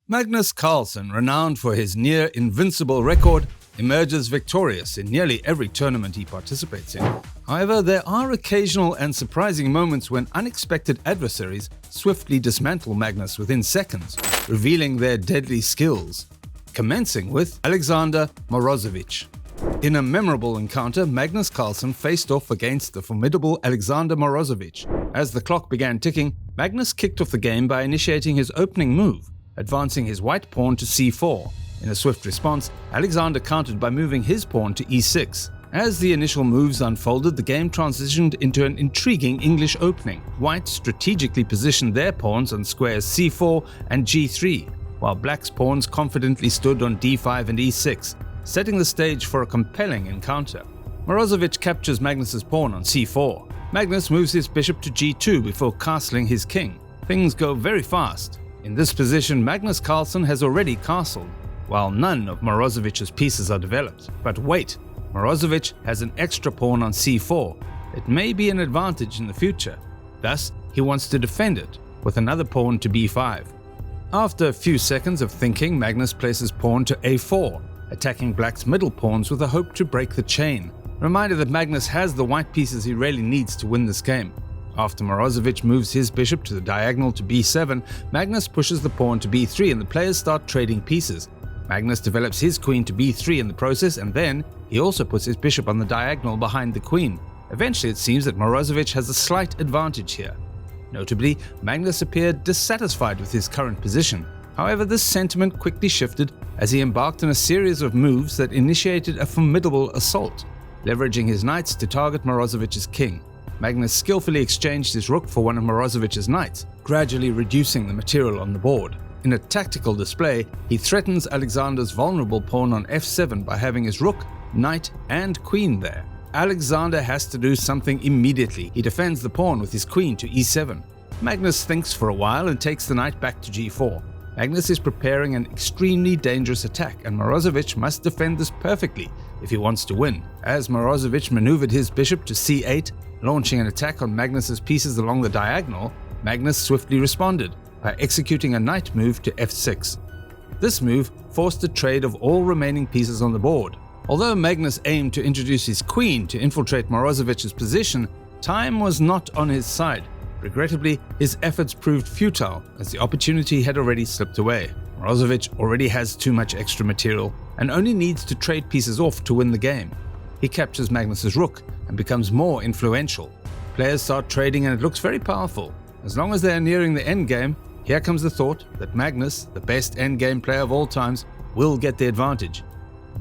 Magnus Carlsen, renowned for his near-invincible record, emerges victorious in nearly every tournament he participates in. However, there are occasional and surprising moments when unexpected adversaries swiftly dismantle Magnus within seconds, revealing their deadly skills. Commencing with Alexander Morozevich. In a memorable encounter, Magnus Carlsen faced off against the formidable Alexander Morozevich. As the clock began ticking, Magnus kicked off the game by initiating his opening move, advancing his white pawn to c4. In a swift response, Alexander countered by moving his pawn to e6. As the initial moves unfolded, the game transitioned into an intriguing English opening. White strategically positioned their pawns on squares c4 and g3, while black's pawns confidently stood on d5 and e6, setting the stage for a compelling encounter. Morozevich captures Magnus's pawn on c4. Magnus moves his bishop to g2 before castling his king. Things go very fast. In this position, Magnus Carlsen has already castled, while none of Morozevich's pieces are developed. But wait, Morozevich has an extra pawn on c4. It may be an advantage in the future. Thus, he wants to defend it with another pawn to b5. After a few seconds of thinking, Magnus places pawn to a4, attacking black's middle pawns with a hope to break the chain. A reminder that Magnus has the white pieces he really needs to win this game. After Morozevich moves his bishop to the diagonal to b7, Magnus pushes the pawn to b3 and the players start trading pieces. Magnus develops his queen to b3 in the process, and then he also puts his bishop on the diagonal behind the queen. Eventually it seems that Morozevich has a slight advantage here. Notably, Magnus appeared dissatisfied with his current position. However, this sentiment quickly shifted as he embarked on a series of moves that initiated a formidable assault, leveraging his knights to target Morozevich's king. Magnus skillfully exchanged his rook for one of Morozevich's knights, gradually reducing the material on the board. In a tactical display, he threatens Alexander's vulnerable pawn on f7 by having his rook, knight, and queen there. Alexander has to do something immediately. He defends the pawn with his queen to e7. Magnus thinks for a while and takes the knight back to g4. Magnus is preparing an extremely dangerous attack, and Morozevich must defend this perfectly if he wants to win. As Morozevich maneuvered his bishop to c8, launching an attack on Magnus's pieces along the diagonal, Magnus swiftly responded by executing a knight move to f6. This move forced a trade of all remaining pieces on the board. Although Magnus aimed to introduce his queen to infiltrate Morozevich's position, time was not on his side. Regrettably, his efforts proved futile as the opportunity had already slipped away. Morozevich already has too much extra material and only needs to trade pieces off to win the game. He captures Magnus's rook and becomes more influential. Players start trading and it looks very powerful. As long as they are nearing the endgame, here comes the thought that Magnus, the best endgame player of all times, will get the advantage.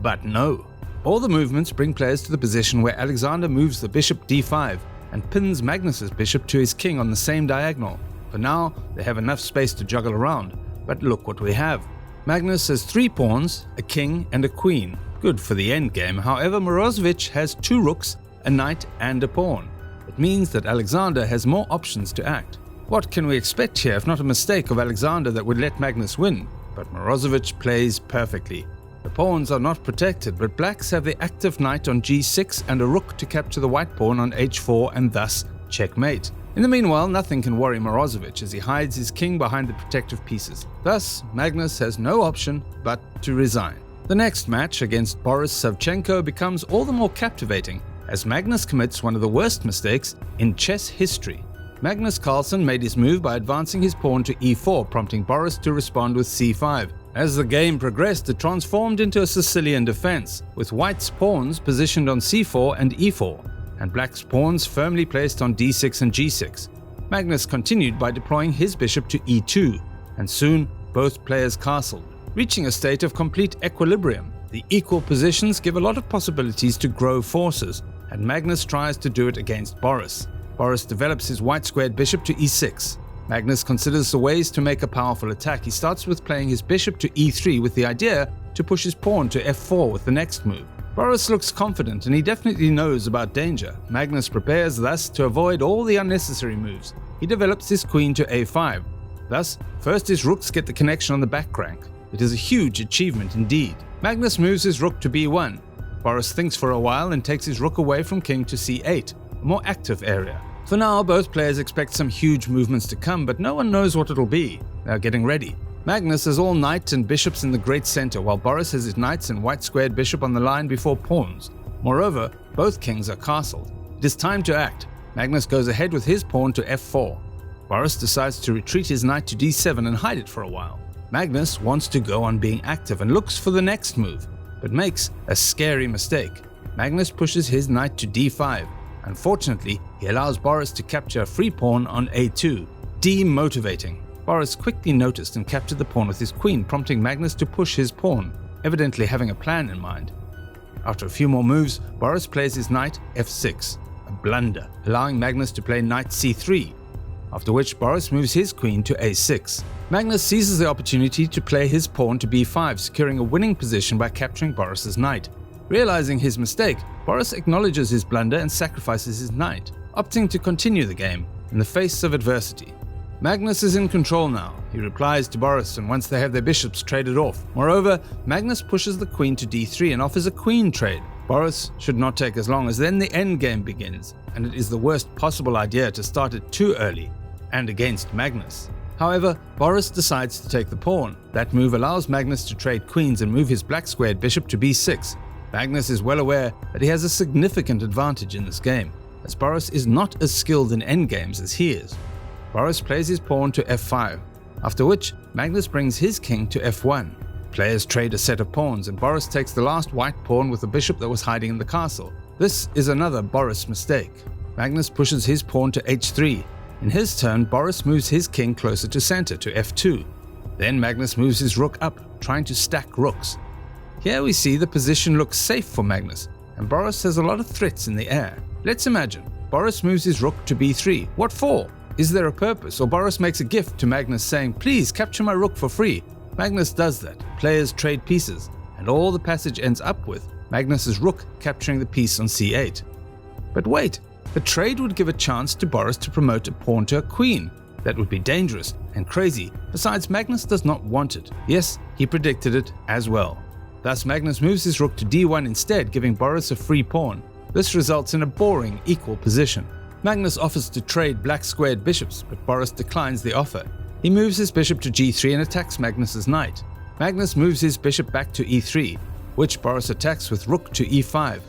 But no. All the movements bring players to the position where Alexander moves the bishop d5 and pins Magnus's bishop to his king on the same diagonal. For now, they have enough space to juggle around. But look what we have. Magnus has 3 pawns, a king and a queen. Good for the endgame. However, Morozevich has 2 rooks, a knight and a pawn. It means that Alexander has more options to act. What can we expect here if not a mistake of Alexander that would let Magnus win? But Morozevich plays perfectly. The pawns are not protected, but blacks have the active knight on g6 and a rook to capture the white pawn on h4 and thus checkmate. In the meanwhile, nothing can worry Morozevich as he hides his king behind the protective pieces. Thus, Magnus has no option but to resign. The next match against Boris Savchenko becomes all the more captivating as Magnus commits one of the worst mistakes in chess history. Magnus Carlsen made his move by advancing his pawn to e4, prompting Boris to respond with c5. As the game progressed, it transformed into a Sicilian defense, with white's pawns positioned on c4 and e4, and black's pawns firmly placed on d6 and g6. Magnus continued by deploying his bishop to e2, and soon both players castled. Reaching a state of complete equilibrium, the equal positions give a lot of possibilities to grow forces, and Magnus tries to do it against Boris. Boris develops his white-squared bishop to e6. Magnus considers the ways to make a powerful attack. He starts with playing his bishop to e3 with the idea to push his pawn to f4 with the next move. Boris looks confident and he definitely knows about danger. Magnus prepares thus to avoid all the unnecessary moves. He develops his queen to a5. Thus, first his rooks get the connection on the back rank. It is a huge achievement indeed. Magnus moves his rook to b1. Boris thinks for a while and takes his rook away from king to c8, a more active area. For now, both players expect some huge movements to come, but no one knows what it'll be. They are getting ready. Magnus has all knight and bishops in the great center, while Boris has his knights and white squared bishop on the line before pawns. Moreover, both kings are castled. It is time to act. Magnus goes ahead with his pawn to f4. Boris decides to retreat his knight to d7 and hide it for a while. Magnus wants to go on being active and looks for the next move, but makes a scary mistake. Magnus pushes his knight to d5. Unfortunately, he allows Boris to capture a free pawn on a2, demotivating. Boris quickly noticed and captured the pawn with his queen, prompting Magnus to push his pawn, evidently having a plan in mind. After a few more moves, Boris plays his knight f6, a blunder, allowing Magnus to play knight c3, after which Boris moves his queen to a6. Magnus seizes the opportunity to play his pawn to b5, securing a winning position by capturing Boris's knight. Realizing his mistake, Boris acknowledges his blunder and sacrifices his knight, opting to continue the game in the face of adversity. Magnus is in control now. He replies to Boris, and once they have their bishops traded off. Moreover, Magnus pushes the queen to d3 and offers a queen trade. Boris should not take as long, as then the endgame begins, and it is the worst possible idea to start it too early and against Magnus. However, Boris decides to take the pawn. That move allows Magnus to trade queens and move his black squared bishop to b6. Magnus is well aware that he has a significant advantage in this game, as Boris is not as skilled in endgames as he is. Boris plays his pawn to f5, after which Magnus brings his king to f1. Players trade a set of pawns, and Boris takes the last white pawn with the bishop that was hiding in the castle. This is another Boris mistake. Magnus pushes his pawn to h3. In his turn, Boris moves his king closer to center to f2. Then Magnus moves his rook up, trying to stack rooks. Here we see the position looks safe for Magnus, and Boris has a lot of threats in the air. Let's imagine Boris moves his rook to b3. What for? Is there a purpose? Or Boris makes a gift to Magnus saying, "Please capture my rook for free." Magnus does that. Players trade pieces, and all the passage ends up with Magnus's rook capturing the piece on c8. But wait, the trade would give a chance to Boris to promote a pawn to a queen. That would be dangerous and crazy. Besides, Magnus does not want it. Yes, he predicted it as well. Thus, Magnus moves his rook to d1 instead, giving Boris a free pawn. This results in a boring equal position. Magnus offers to trade black squared bishops, but Boris declines the offer. He moves his bishop to g3 and attacks Magnus's knight. Magnus moves his bishop back to e3, which Boris attacks with rook to e5.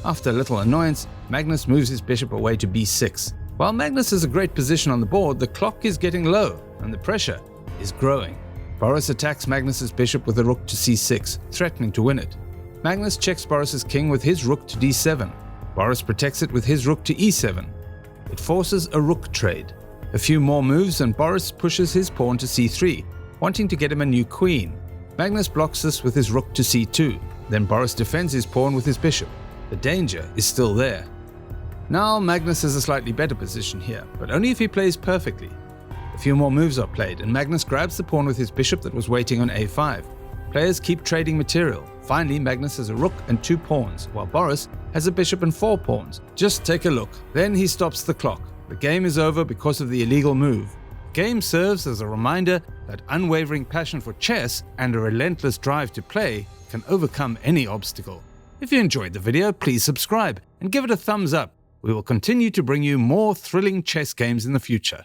After a little annoyance, Magnus moves his bishop away to b6. While Magnus has a great position on the board, the clock is getting low and the pressure is growing. Boris attacks Magnus's bishop with a rook to c6, threatening to win it. Magnus checks Boris's king with his rook to d7. Boris protects it with his rook to e7. It forces a rook trade. A few more moves and Boris pushes his pawn to c3, wanting to get him a new queen. Magnus blocks this with his rook to c2. Then Boris defends his pawn with his bishop. The danger is still there. Now Magnus has a slightly better position here, but only if he plays perfectly. A few more moves are played, and Magnus grabs the pawn with his bishop that was waiting on a5. Players keep trading material. Finally, Magnus has a rook and 2 pawns, while Boris has a bishop and 4 pawns. Just take a look. Then he stops the clock. The game is over because of the illegal move. The game serves as a reminder that unwavering passion for chess and a relentless drive to play can overcome any obstacle. If you enjoyed the video, please subscribe and give it a thumbs up. We will continue to bring you more thrilling chess games in the future.